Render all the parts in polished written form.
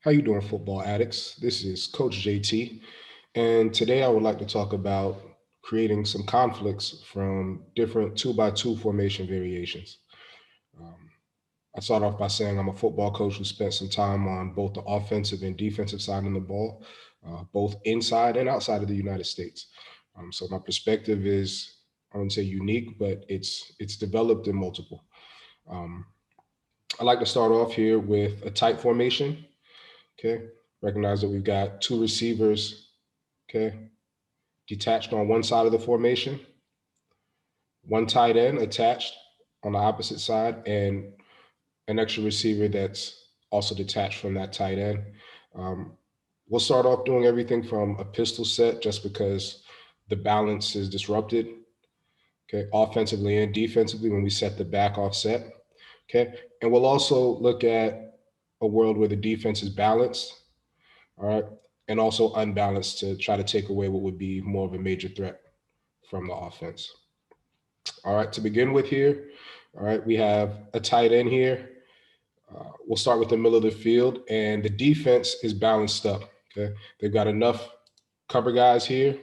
How you doing, football addicts? This is Coach JT, and today I would like to talk about creating some conflicts from different two by two formation variations. Um, I start off by saying I'm a football coach who spent some time on both the offensive and defensive side of the ball, both inside and outside of the United States. So my perspective is, I wouldn't say unique, but it's developed in multiple. Um, I like to start off here with a tight formation. Okay. Recognize that we've got two receivers, okay, detached on one side of the formation, one tight end attached on the opposite side, and an extra receiver that's also detached from that tight end. Um, we'll start off doing everything from a pistol set just because the balance is disrupted, okay, offensively and defensively when we set the back offset, okay. And we'll also look at a world where the defense is balanced, all right, and also unbalanced to try to take away what would be more of a major threat from the offense. All right, to begin with here, all right, we have a tight end here. We'll start with the middle of the field, and the defense is balanced up. Okay, they've got enough cover guys here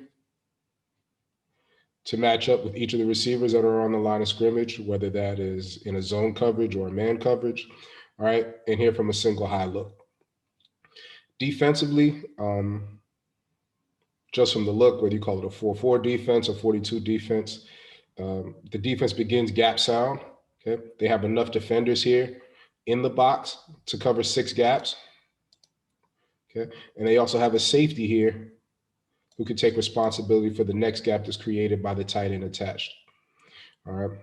to match up with each of the receivers that are on the line of scrimmage, whether that is in a zone coverage or a man coverage. All right, and here from a single high look. Defensively, just from the look, whether you call it a 4-4 defense or 42 defense, the defense begins gap sound. Okay, they have enough defenders here in the box to cover six gaps. Okay, and they also have a safety here who can take responsibility for the next gap that's created by the tight end attached. All right,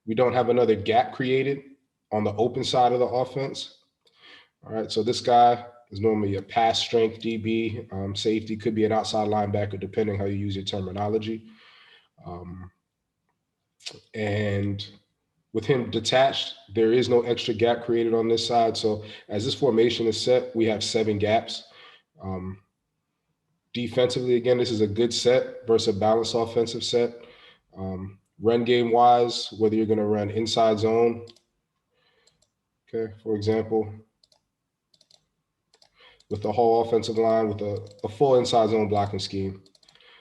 we don't have another gap created on the open side of the offense. All right, so this guy is normally a pass strength DB, safety, could be an outside linebacker, depending how you use your terminology. Um, and with him detached, there is no extra gap created on this side. So as this formation is set, we have seven gaps. Um, Defensively, again, this is a good set versus a balanced offensive set. Run game wise, whether you're going to run inside zone, okay, for example, with the whole offensive line with a full inside zone blocking scheme.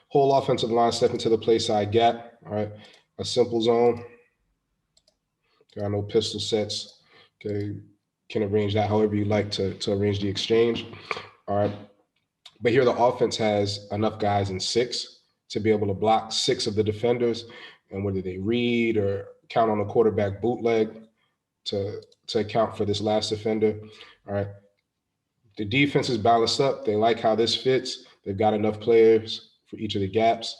Whole offensive line step into the play side gap. All right, a simple zone. Okay, I know pistol sets. Okay, can arrange that however you like to arrange the exchange. All right, but here the offense has enough guys in six to be able to block six of the defenders, and whether they read or count on a quarterback bootleg to account for this last defender. All right, the defense is balanced up. They like how this fits. They've got enough players for each of the gaps.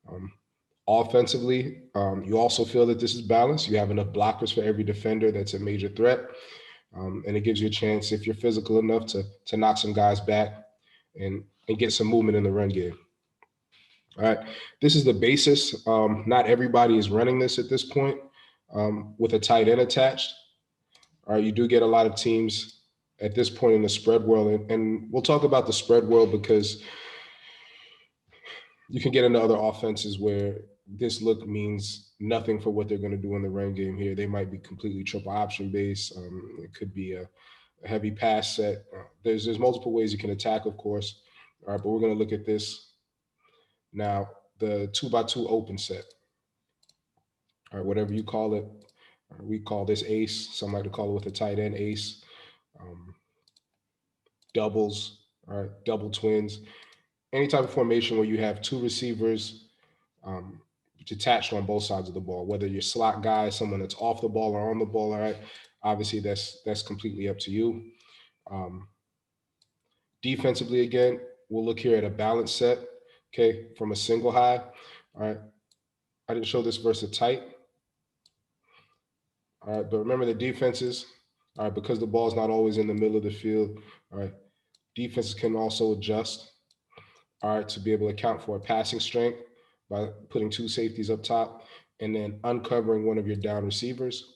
Um, Offensively, you also feel that this is balanced. You have enough blockers for every defender that's a major threat. And it gives you a chance, if you're physical enough, to knock some guys back and get some movement in the run game. All right. This is the basis. Not everybody is running this at this point with a tight end attached. All right. You do get a lot of teams at this point in the spread world. And we'll talk about the spread world because you can get into other offenses where this look means nothing for what they're going to do in the run game here. They might be completely triple option based. It could be a heavy pass set. There's multiple ways you can attack, of course. All right, but we're going to look at this now. The two by two open set. All right, whatever you call it. We call this ace. Some like to call it with a tight end ace. Um, Doubles. All right, double twins. Any type of formation where you have two receivers um, detached on both sides of the ball, whether you're slot guy, someone that's off the ball or on the ball. All right, obviously that's completely up to you. Um, Defensively, again, we'll look here at a balance set. Okay, from a single high. All right, I didn't show this versus tight. All right, but remember the defenses. All right, because the ball's not always in the middle of the field. All right, defenses can also adjust. All right, to be able to account for a passing strength by putting two safeties up top and then uncovering one of your down receivers.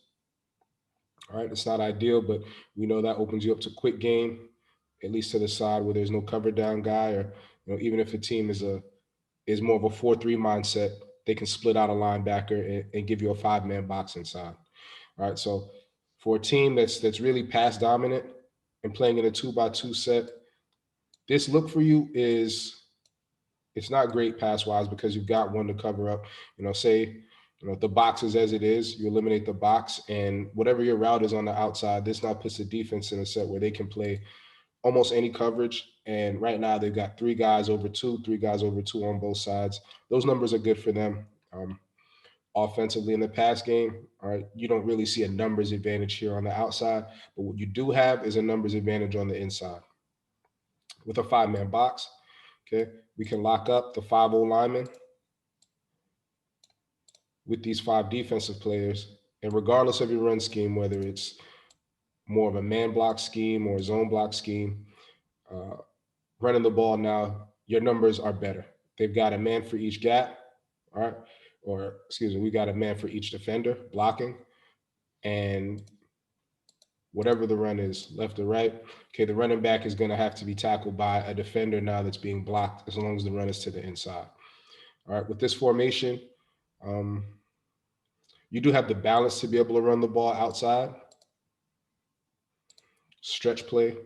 All right, it's not ideal, but we know that opens you up to quick game, at least to the side where there's no cover down guy, or even if a team is more of a 4-3 mindset, they can split out a linebacker and give you a five-man box inside. All right, so for a team that's really pass dominant and playing in a two by two set, This look for you is it's not great pass wise because you've got one to cover up. Say the box is as it is, you eliminate the box, and whatever your route is on the outside, this now puts the defense in a set where they can play almost any coverage. And right now they've got three guys over two on both sides. Those numbers are good for them. Offensively in the pass game, all right, you don't really see a numbers advantage here on the outside, but what you do have is a numbers advantage on the inside. With a five-man box, okay, we can lock up the 5-0 lineman with these five defensive players. And regardless of your run scheme, whether it's more of a man block scheme or a zone block scheme, uh, running the ball now, your numbers are better. They've got a man for each gap, all right, or excuse me, we got a man for each defender blocking, and whatever the run is, left or right, okay, the running back is going to have to be tackled by a defender now that's being blocked as long as the run is to the inside. All right, with this formation, um, you do have the balance to be able to run the ball outside, stretch play.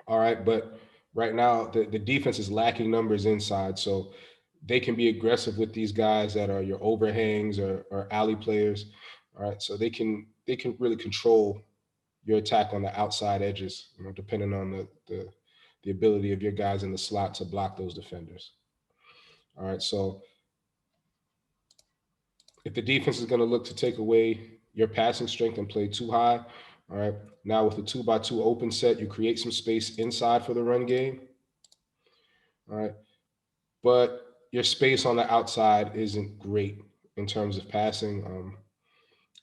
All right, but right now the defense is lacking numbers inside, so they can be aggressive with these guys that are your overhangs or alley players. All right, so they can really control your attack on the outside edges, depending on the ability of your guys in the slot to block those defenders. All right, so if the defense is going to look to take away your passing strength and play too high, all right, now with the 2-by-2 open set, you create some space inside for the run game. All right, but your space on the outside isn't great in terms of passing.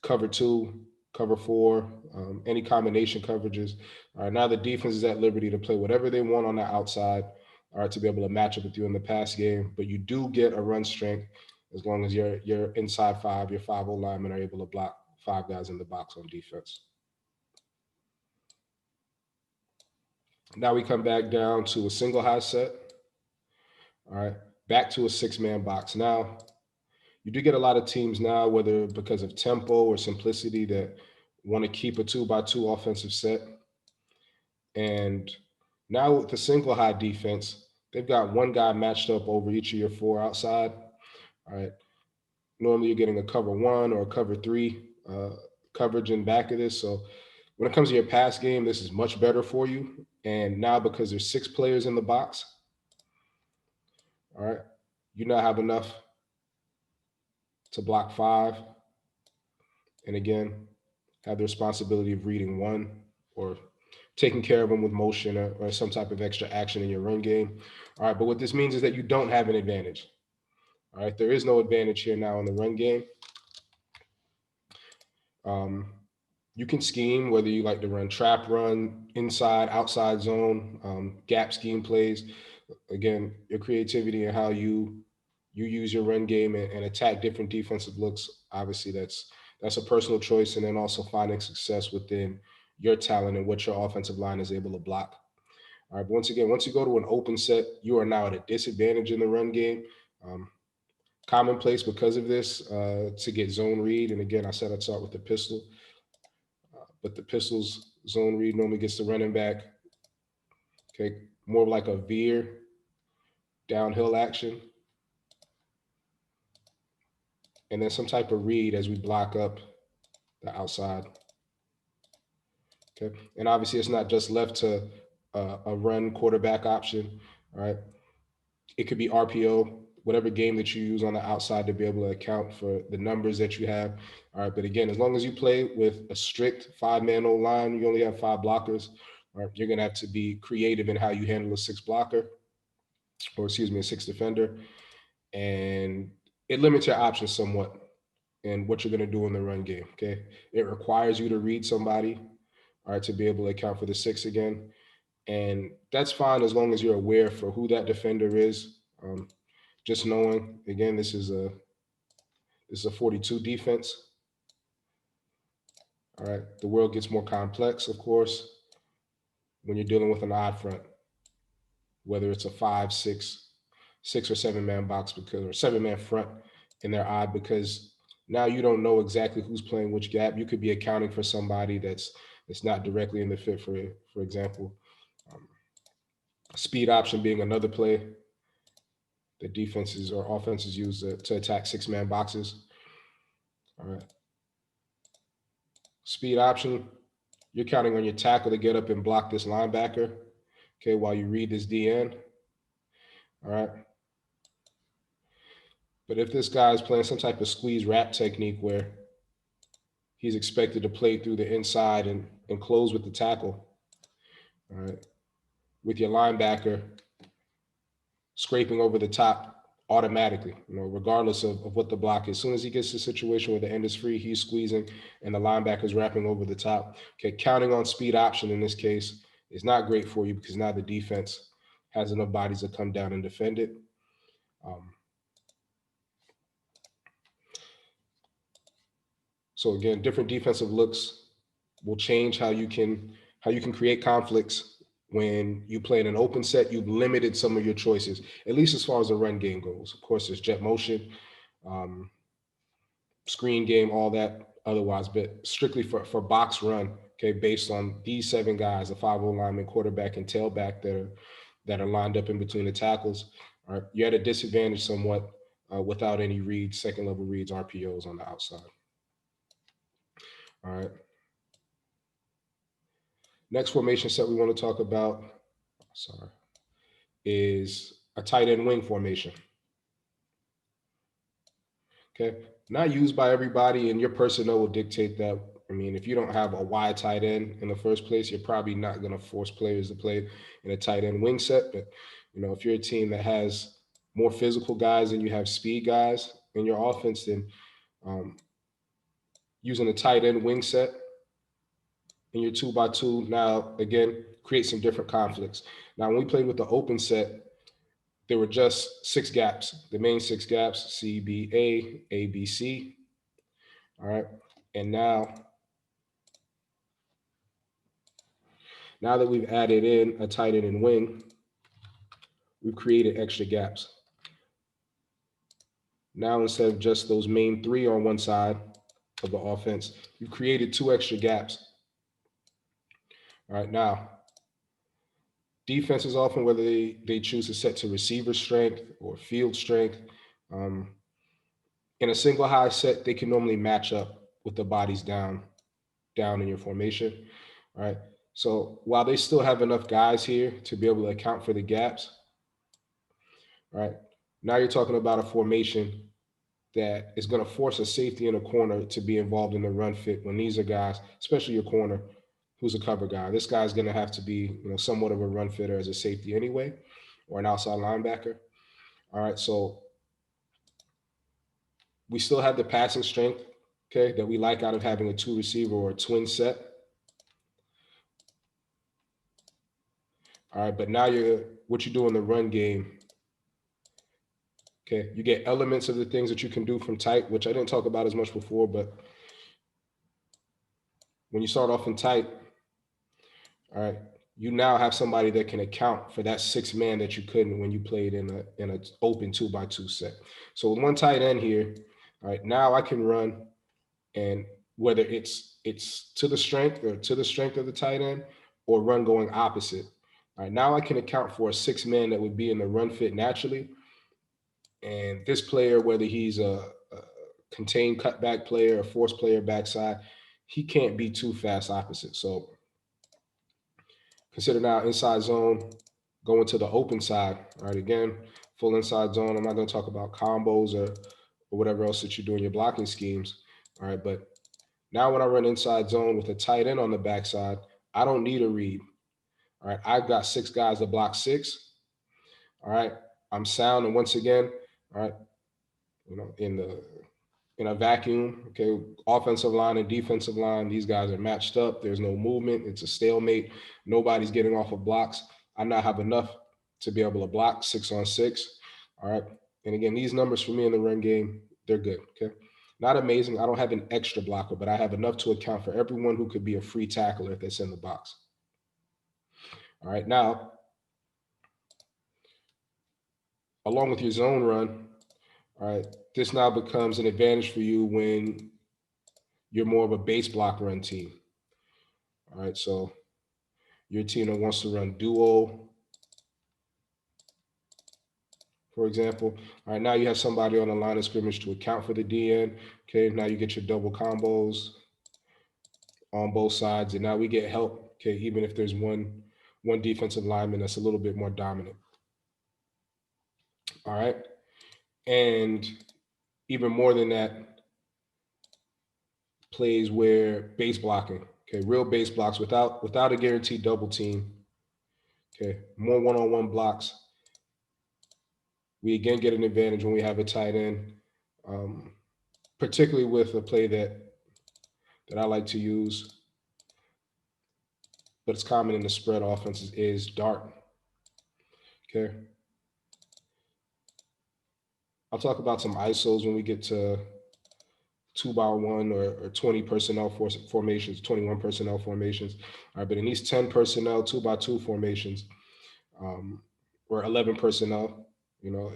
Cover two, cover four, any combination coverages. All right, now the defense is at liberty to play whatever they want on the outside, all right, to be able to match up with you in the pass game. But you do get a run strength as long as your inside five, your 5-0 linemen are able to block five guys in the box on defense. Now we come back down to a single high set. All right, back to a six-man box. Now, you do get a lot of teams now, whether because of tempo or simplicity, that want to keep a 2-by-2 offensive set. And now with the single high defense, they've got one guy matched up over each of your four outside. All right. Normally you're getting a cover one or a cover three coverage in back of this. So when it comes to your pass game, this is much better for you. And now because there's six players in the box, all right, you now have enough to block five. And again, have the responsibility of reading one or taking care of them with motion or some type of extra action in your run game. All right, but what this means is that you don't have an advantage. All right, there is no advantage here now in the run game. Um, you can scheme whether you like to run trap run, inside, outside zone, gap scheme plays. Again, your creativity and how you use your run game and attack different defensive looks. Obviously, that's a personal choice, and then also finding success within your talent and what your offensive line is able to block. All right, but once again, once you go to an open set, you are now at a disadvantage in the run game. Um, Commonplace because of this to get zone read. And again, I said I'd start with the pistol, but the pistol's zone read normally gets the running back, okay, more like a veer downhill action, and then some type of read as we block up the outside. Okay, and obviously it's not just left to a run quarterback option. All right, it could be RPO, whatever game that you use on the outside to be able to account for the numbers that you have. All right, but again, as long as you play with a strict five-man O line, you only have five blockers. All right, you're gonna have to be creative in how you handle a six blocker, or excuse me, a six defender, and it limits your options somewhat and what you're going to do in the run game. Okay, it requires you to read somebody, all right, to be able to account for the six again, and that's fine as long as you're aware for who that defender is. Just knowing, again, this is a 42 defense. All right, the world gets more complex, of course, when you're dealing with an odd front, whether it's a 5, 6 or 7-man box because or 7-man front, and they're odd because now you don't know exactly who's playing which gap. You could be accounting for somebody that's not directly in the fit. For example, um, Speed option being another play that defenses or offenses use to attack six-man boxes. All right. Speed option, you're counting on your tackle to get up and block this linebacker, okay, while you read this DN. All right. But if this guy is playing some type of squeeze wrap technique where he's expected to play through the inside and close with the tackle, all right, with your linebacker scraping over the top automatically, regardless of what the block is. As soon as he gets to a situation where the end is free, he's squeezing and the linebacker's wrapping over the top. Okay, counting on speed option in this case is not great for you because now the defense has enough bodies to come down and defend it. So again, different defensive looks will change how you can create conflicts. When you play in an open set, you've limited some of your choices, at least as far as the run game goes. Of course, there's jet motion, screen game, all that otherwise, but strictly for box run, okay, based on these seven guys, the 5-0 lineman, quarterback, and tailback that are lined up in between the tackles, all right, you're at a disadvantage somewhat without any reads, second level reads, RPOs on the outside. All right. Next formation set we want to talk about, is a tight end wing formation. Okay, not used by everybody, and your personnel will dictate that. I mean, if you don't have a wide tight end in the first place, you're probably not going to force players to play in a tight end wing set. But if you're a team that has more physical guys and you have speed guys in your offense, then using a tight end wing set in your 2x2 now again create some different conflicts. Now, when we played with the open set, there were just 6 gaps, the main 6 gaps, C, B, A, B, C. All right. And now that we've added in a tight end and wing, we've created extra gaps. Now, instead of just those main 3 on one side of the offense, we've created 2 extra gaps. All right. Now, defenses often, whether they choose to set to receiver strength or field strength, in a single high set, they can normally match up with the bodies down in your formation. All right. So while they still have enough guys here to be able to account for the gaps, all right, now you're talking about a formation that is going to force a safety in a corner to be involved in the run fit when these are guys, especially your corner, who's a cover guy. This guy's going to have to be, somewhat of a run fitter as a safety anyway, or an outside linebacker. All right, so we still have the passing strength, okay, that we like out of having a 2 receiver or a twin set. All right, but now what you do in the run game, okay, you get elements of the things that you can do from tight, which I didn't talk about as much before, but when you start off in tight, all right, you now have somebody that can account for that 6 man that you couldn't when you played in an open 2x2 set. So with one tight end here, all right, now I can run, and whether it's to the strength of the tight end or run going opposite. All right, now I can account for a 6 man that would be in the run fit naturally. And this player, whether he's a contained cutback player, a force player backside, he can't be too fast opposite. So consider now inside zone, going to the open side. All right, again, full inside zone. I'm not going to talk about combos or whatever else that you do in your blocking schemes. All right, but now when I run inside zone with a tight end on the backside, I don't need a read. All right, I've got 6 guys to block 6. All right, I'm sound, and once again, all right, in a vacuum, okay, offensive line and defensive line, these guys are matched up. There's no movement. It's a stalemate. Nobody's getting off of blocks. I now have enough to be able to block 6 on 6. All right, and again, these numbers for me in the run game, they're good. Okay. Not amazing. I don't have an extra blocker, but I have enough to account for everyone who could be a free tackler if that's in the box. All right. Now, along with your zone run, all right, this now becomes an advantage for you when you're more of a base block run team. All right. So your team that wants to run duo for example. All right, now you have somebody on the line of scrimmage to account for the DN. Okay, now you get your double combos on both sides, and now we get help. Okay, even if there's one defensive lineman that's a little bit more dominant. All right, and even more than that, plays where base blocking. Okay, real base blocks without a guaranteed double team. Okay, more one-on-one blocks. We again get an advantage when we have a tight end, um, particularly with a play that I like to use, but it's common in the spread offenses is dart. Okay, I'll talk about some ISOs when we get to 2x1 or 20 personnel formations, 21 personnel formations. All right, but in these 10 personnel 2x2 formations, um, or 11 personnel, you know,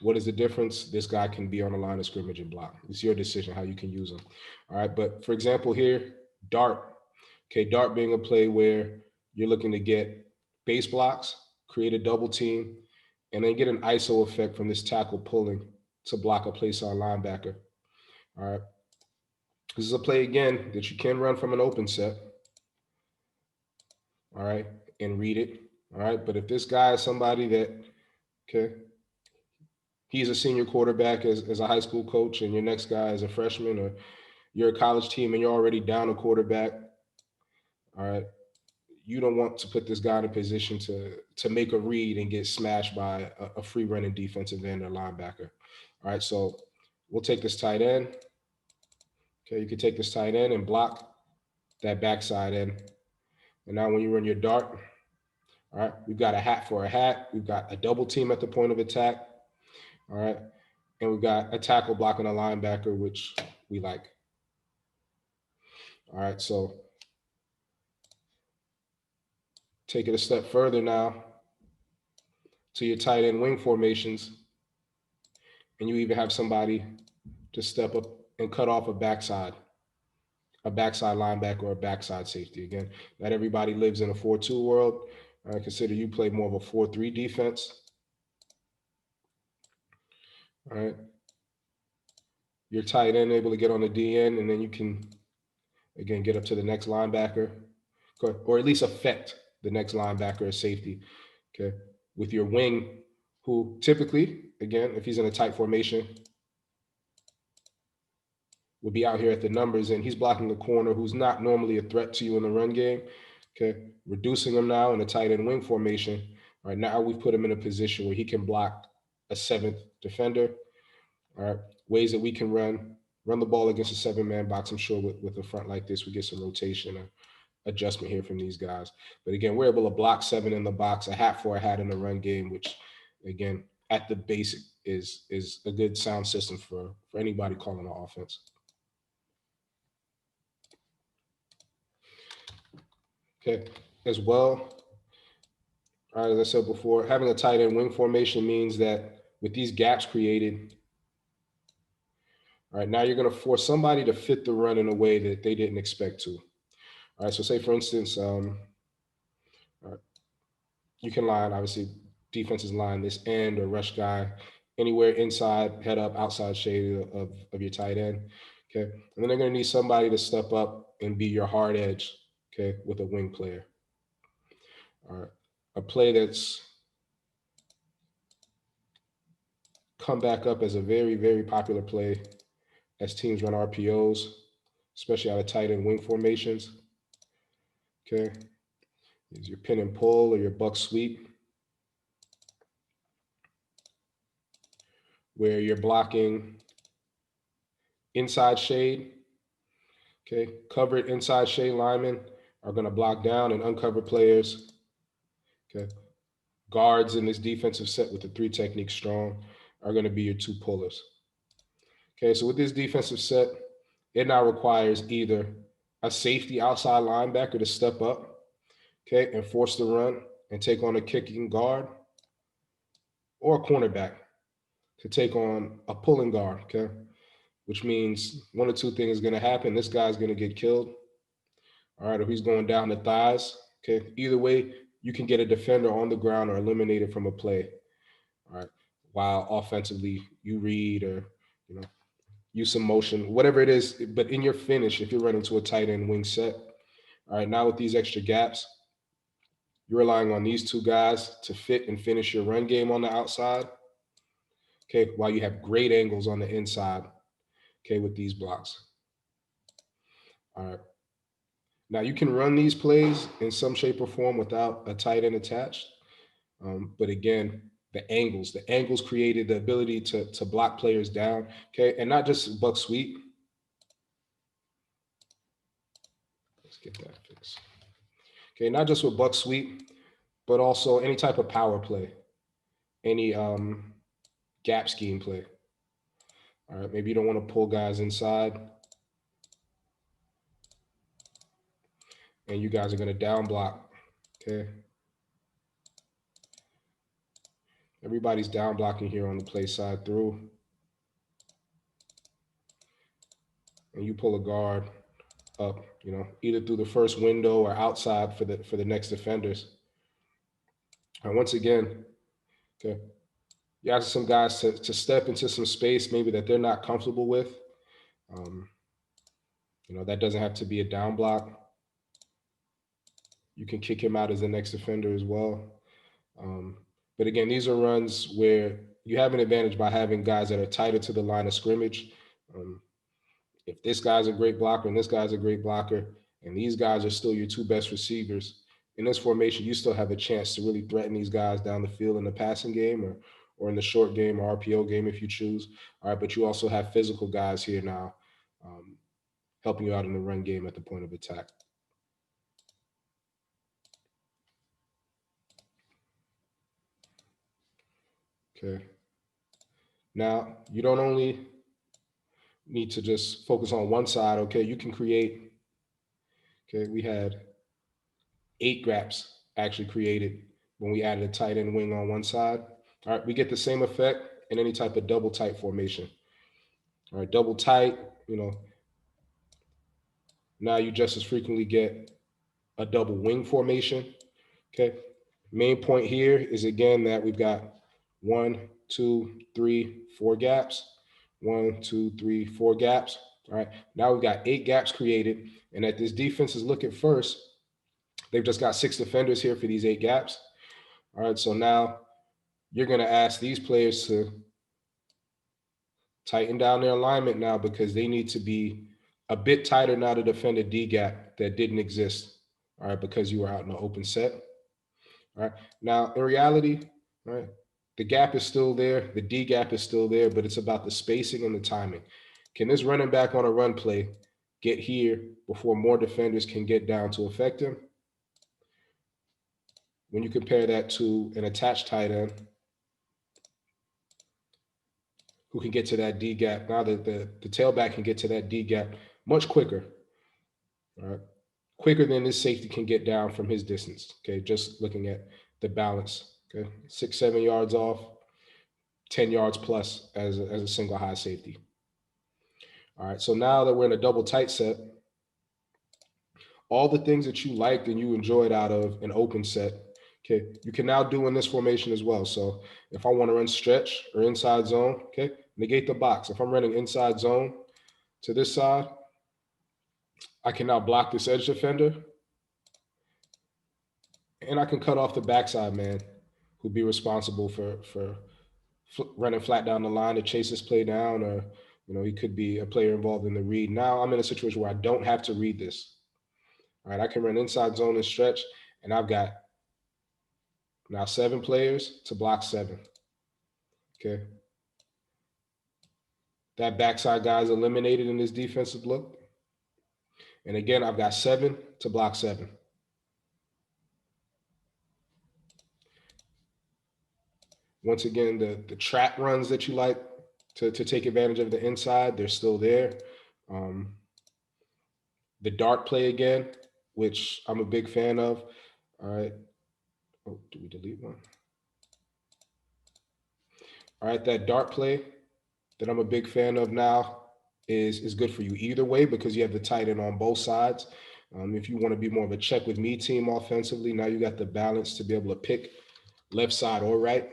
what is the difference? This guy can be on the line of scrimmage and block. It's your decision how you can use him. All right, but for example here, dart. Okay, dart being a play where you're looking to get base blocks, create a double team, and then get an ISO effect from this tackle pulling to block a place on linebacker. All right. This is a play again that you can run from an open set. All right, and read it. All right, but if this guy is somebody that, okay, he's a senior quarterback as a high school coach, and your next guy is a freshman, or you're a college team and you're already down a quarterback. All right, you don't want to put this guy in a position to make a read and get smashed by a free running defensive end or linebacker. All right, so we'll take this tight end. Okay, you can take this tight end and block that backside end. And now when you run your dart, all right, we've got a hat for a hat. We've got a double team at the point of attack. All right, and we've got a tackle blocking a linebacker, which we like. All right, so take it a step further now to your tight end wing formations, and you even have somebody to step up and cut off a backside linebacker or a backside safety. Again, not everybody lives in a 4-2 world. I consider you play more of a 4-3 defense. All right. Your tight end able to get on the DN, and then you can, again, get up to the next linebacker, or at least affect the next linebacker or safety. Okay. With your wing, who typically, again, if he's in a tight formation, will be out here at the numbers, and he's blocking a corner who's not normally a threat to you in the run game. Okay, reducing him now in a tight end wing formation. All right, now we've put him in a position where he can block a seventh defender. All right, ways that we can run the ball against a 7-man box. I'm sure with a front like this, we get some rotation or adjustment here from these guys. But again, we're able to block 7 in the box, a hat for a hat in the run game, which again, at the basic is a good sound system for anybody calling the offense. Okay, as well, all right, as I said before, having a tight end wing formation means that with these gaps created, all right, now you're going to force somebody to fit the run in a way that they didn't expect to. All right, so say for instance, you can line, obviously, defenses line this end or rush guy anywhere inside, head up, outside shade of your tight end. Okay, and then they're going to need somebody to step up and be your hard edge, okay, with a wing player. All right, a play that's come back up as a very, very popular play as teams run RPOs, especially out of tight end wing formations. Okay, is your pin and pull or your buck sweep, where you're blocking inside shade. Okay, covered inside shade linemen are going to block down and uncover players. Okay, guards in this defensive set with the 3 technique strong are going to be your 2 pullers. Okay, so with this defensive set, it now requires either a safety outside linebacker to step up, okay, and force the run and take on a kicking guard, or a cornerback to take on a pulling guard, okay, which means one or two things is going to happen. This guy's going to get killed, all right, or he's going down the thighs, okay. Either way, you can get a defender on the ground or eliminated from a play. All right. While offensively, you read or, you know, use some motion, whatever it is. But in your finish, if you're running to a tight end wing set, all right, now with these extra gaps, you're relying on these two guys to fit and finish your run game on the outside. Okay, while you have great angles on the inside. Okay, with these blocks. All right. Now you can run these plays in some shape or form without a tight end attached. But again, the angles created the ability to block players down. Okay, and not just buck sweep. Let's get that fixed. Okay, not just with buck sweep, but also any type of power play, any gap scheme play. All right, maybe you don't want to pull guys inside, and you guys are going to down block. Okay, everybody's down blocking here on the play side through, and you pull a guard up, either through the first window or outside for the next defenders. And once again, okay, you ask some guys to step into some space maybe that they're not comfortable with. Um, that doesn't have to be a down block. You can kick him out as the next defender as well. Um, but again, these are runs where you have an advantage by having guys that are tighter to the line of scrimmage. Um, if this guy's a great blocker and this guy's a great blocker, and these guys are still your two best receivers, in this formation, you still have a chance to really threaten these guys down the field in the passing game or in the short game or RPO game if you choose. All right, but you also have physical guys here now helping you out in the run game at the point of attack. Okay. Now, you don't only need to just focus on one side. Okay, you can create. Okay, we had 8 gaps actually created when we added a tight end wing on one side. All right, we get the same effect in any type of double tight formation. All right, double tight, now you just as frequently get a double wing formation. Okay, main point here is again that we've got 1, 2, 3, 4 gaps. 1, 2, 3, 4 gaps. All right, now we've got 8 gaps created, and at this defense is looking first, they've just got 6 defenders here for these 8 gaps. All right, so now you're going to ask these players to tighten down their alignment now because they need to be a bit tighter now to defend a D gap that didn't exist. All right, because you were out in the open set. All right, now in reality, all right, the gap is still there, the D gap is still there, but it's about the spacing and the timing. Can this running back on a run play get here before more defenders can get down to affect him? When you compare that to an attached tight end who can get to that D gap, now that the tailback can get to that D gap much quicker, all right? Quicker than this safety can get down from his distance. Okay, just looking at the balance. Okay, 6, 7 yards off, 10 yards plus as a single high safety. All right, so now that we're in a double tight set, all the things that you liked and you enjoyed out of an open set, okay, you can now do in this formation as well. So if I want to run stretch or inside zone, okay, negate the box. If I'm running inside zone to this side, I can now block this edge defender, and I can cut off the backside man who'd be responsible for running flat down the line to chase this play down, or he could be a player involved in the read. Now I'm in a situation where I don't have to read this. All right, I can run inside zone and stretch, and I've got now 7 players to block 7. Okay. That backside guy is eliminated in this defensive look. And again, I've got 7 to block 7. Once again, the trap runs that you like to take advantage of the inside, they're still there. The dart play again, which I'm a big fan of. All right. Oh, did we delete one? All right, that dart play that I'm a big fan of now is good for you either way because you have the tight end on both sides. If you want to be more of a check with me team offensively, now you got the balance to be able to pick left side or right.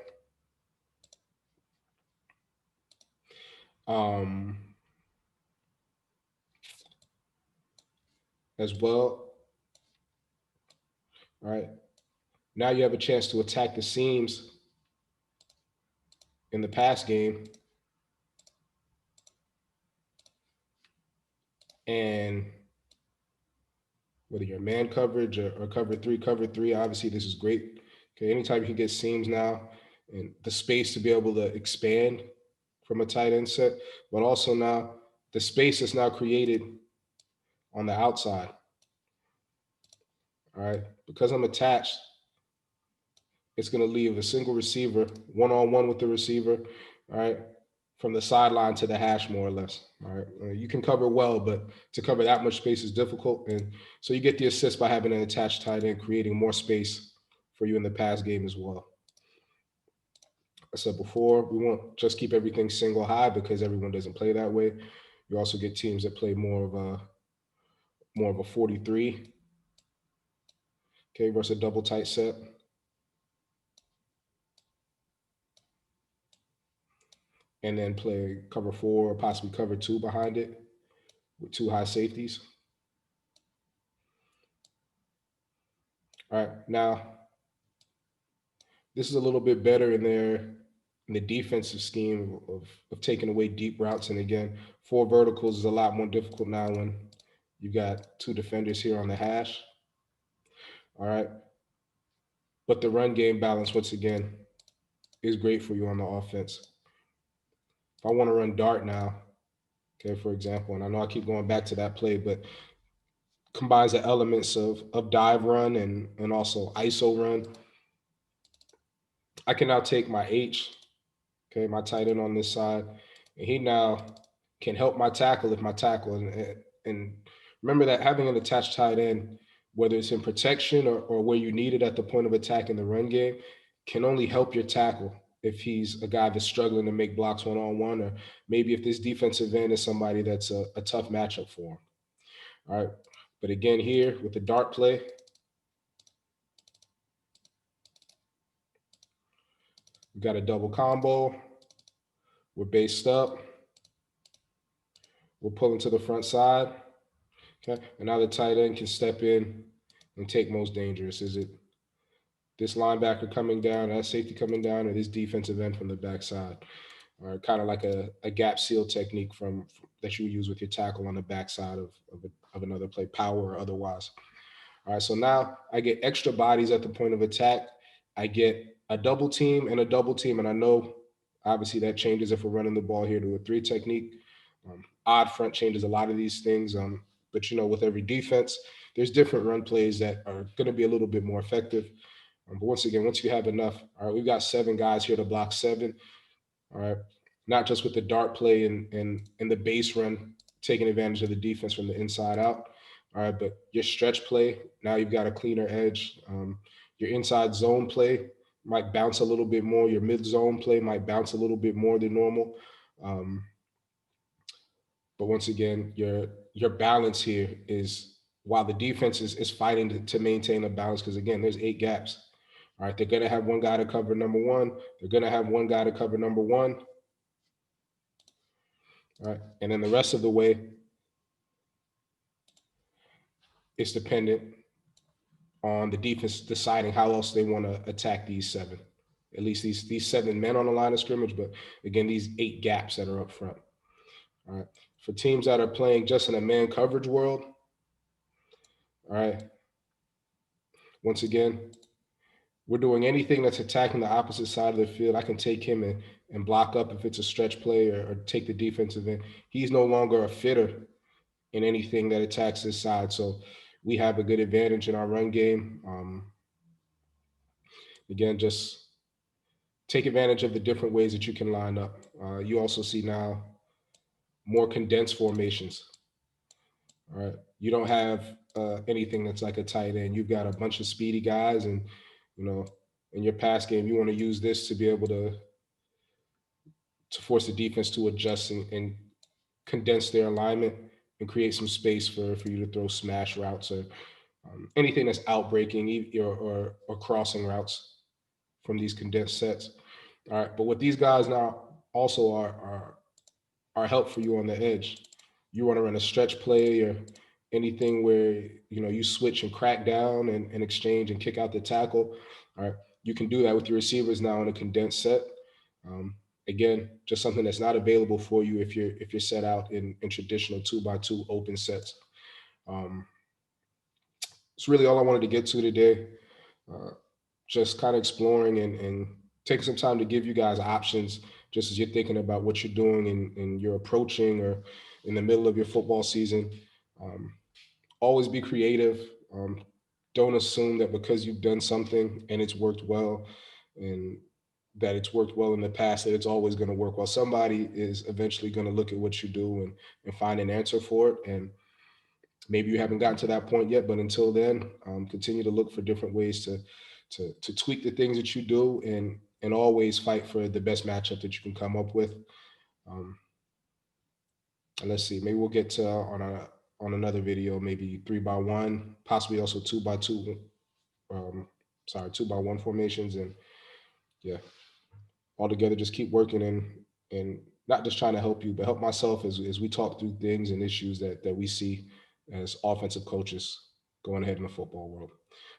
Um, as well. All right. Now you have a chance to attack the seams in the pass game. And whether you're man coverage or cover three, obviously this is great. Okay, anytime you can get seams now and the space to be able to expand from a tight end set, but also now the space is now created on the outside. All right, because I'm attached, it's going to leave a single receiver one on one with the receiver. All right, from the sideline to the hash, more or less. All right, you can cover well, but to cover that much space is difficult, and so you get the assist by having an attached tight end, creating more space for you in the pass game as well. I said before, we won't just keep everything single high because everyone doesn't play that way. You also get teams that play more of a 43, okay, versus a double tight set. And then play cover four or possibly cover two behind it with two high safeties. All right, now this is a little bit better in the defensive scheme of taking away deep routes. And again, four verticals is a lot more difficult now when you got two defenders here on the hash. All right, but the run game balance once again is great for you on the offense. If I want to run dart now, okay, for example, and I know I keep going back to that play, but combines the elements of dive run and also ISO run. I can now take my H, okay, my tight end on this side, and he now can help my tackle if my tackle and remember that having an attached tight end, whether it's in protection or where you need it at the point of attack in the run game, can only help your tackle if he's a guy that's struggling to make blocks one on one, or maybe if this defensive end is somebody that's a tough matchup for him. All right. But again, here with the dart play, we got a double combo. We're based up. We're pulling to the front side. Okay. And now the tight end can step in and take most dangerous. Is it this linebacker coming down, that safety coming down, or this defensive end from the backside? Or kind of like a gap seal technique from that you use with your tackle on the backside of another play, power or otherwise. All right, so now I get extra bodies at the point of attack. I get a double team and a double team, and I know obviously that changes if we're running the ball here to a three technique. Odd front changes a lot of these things, but with every defense, there's different run plays that are going to be a little bit more effective. But once again, once you have enough, all right, we've got seven guys here to block seven. All right, not just with the dart play and the base run, taking advantage of the defense from the inside out. All right, but your stretch play, now you've got a cleaner edge. Your inside zone play might bounce a little bit more. Your mid zone play might bounce a little bit more than normal. Um, but once again, your balance here is while the defense is fighting to maintain a balance, because again, there's eight gaps. All right, they're going to have one guy to cover number one. They're going to have one guy to cover number one. All right, and then the rest of the way, it's dependent on the defense deciding how else they want to attack these seven. At least these seven men on the line of scrimmage, but again, these eight gaps that are up front. All right. For teams that are playing just in a man coverage world, all right, once again, we're doing anything that's attacking the opposite side of the field. I can take him and block up if it's a stretch play or take the defensive end. He's no longer a fitter in anything that attacks this side. So we have a good advantage in our run game. Again, just take advantage of the different ways that you can line up. You also see now more condensed formations. All right. You don't have anything that's like a tight end. You've got a bunch of speedy guys, and you know, in your pass game, you want to use this to be able to force the defense to adjust and condense their alignment and create some space for you to throw smash routes or anything that's outbreaking or crossing routes from these condensed sets. All right, but what these guys now also are are help for you on the edge. You want to run a stretch play or anything where you switch and crack down and exchange and kick out the tackle. All right, you can do that with your receivers now in a condensed set. Um, Again, just something that's not available for you if you're set out in traditional 2x2 open sets. Um, it's really all I wanted to get to today. Uh, just kind of exploring and taking some time to give you guys options just as you're thinking about what you're doing and you're approaching or in the middle of your football season. Um, Always be creative. Don't assume that because you've done something and it's worked well and that it's worked well in the past that it's always going to work well. Somebody is eventually going to look at what you do and find an answer for it. And maybe you haven't gotten to that point yet, but until then, continue to look for different ways to tweak the things that you do and always fight for the best matchup that you can come up with. Um, and let's see, maybe we'll get to on another video, maybe 3x1, possibly also 2x2. Um, sorry, 2x1 formations, and yeah, all together, just keep working and not just trying to help you, but help myself as we talk through things and issues that we see as offensive coaches going ahead in the football world.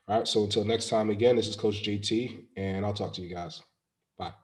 All right, so until next time, again, this is Coach JT, and I'll talk to you guys. Bye.